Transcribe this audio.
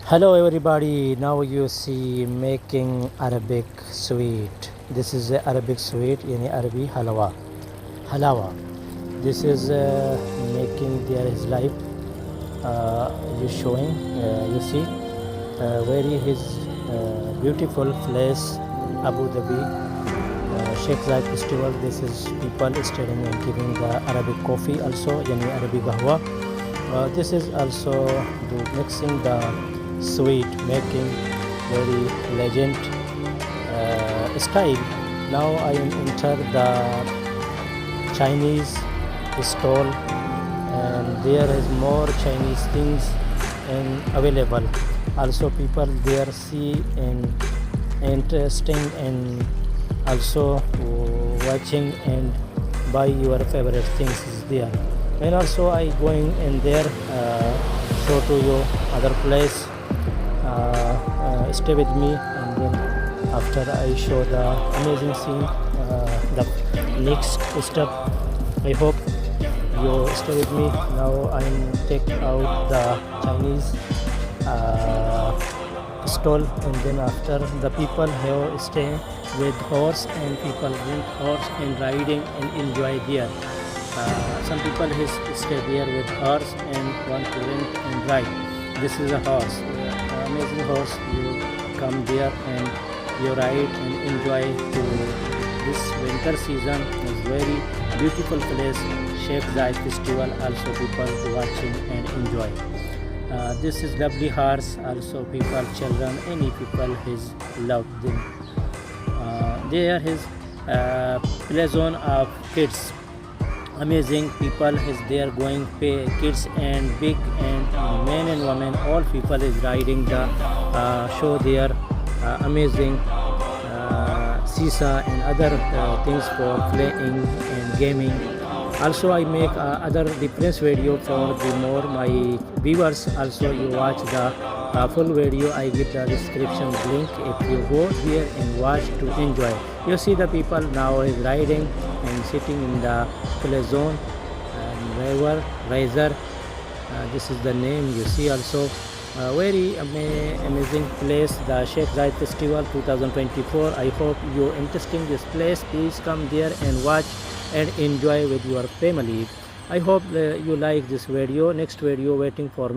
Hello everybody, now you see making Arabic sweet. This is Arabic sweet in Arabic halawa. This is making there is life. You showing, you see, very his beautiful place, Abu Dhabi, Sheikh festival. This is people studying and giving the Arabic coffee also, yani Arabic kahwa. This is also mixing the sweet, making very legend style. Now I am enter the Chinese stall, and there is more Chinese things and available. Also people there see and interesting and also watching and buy your favorite things is there. And also I going in there, show to you other place. Stay with me, and then after I show the amazing scene, the next step. I hope you stay with me. Now I'm take out the Chinese stall, and then after the people here stay with horse, and people rent horse and riding and enjoy there. Some people stay there with horse and want to rent and ride. This is a horse, amazing horse. You come there and you ride and enjoy to this winter season. Is very beautiful place. Sheikh Zayed festival. Also people watching and enjoy. This is lovely horse. Also people, children, any people his love them. There his play zone of kids. Amazing people is there going pay kids and big and men and women, all people is riding the show there. Amazing seesaw and other things for playing and gaming. Also I make other different video for the more my viewers. Also you watch the full video, I give the description link. If you go there and watch to enjoy, you see the people now is riding and sitting in the play zone and riser. This is the name you see. Also very amazing place, the Sheikh Zayed festival 2024. I hope you interesting this place. Please come there and watch and enjoy with your family. I hope you like this video. Next video waiting for me.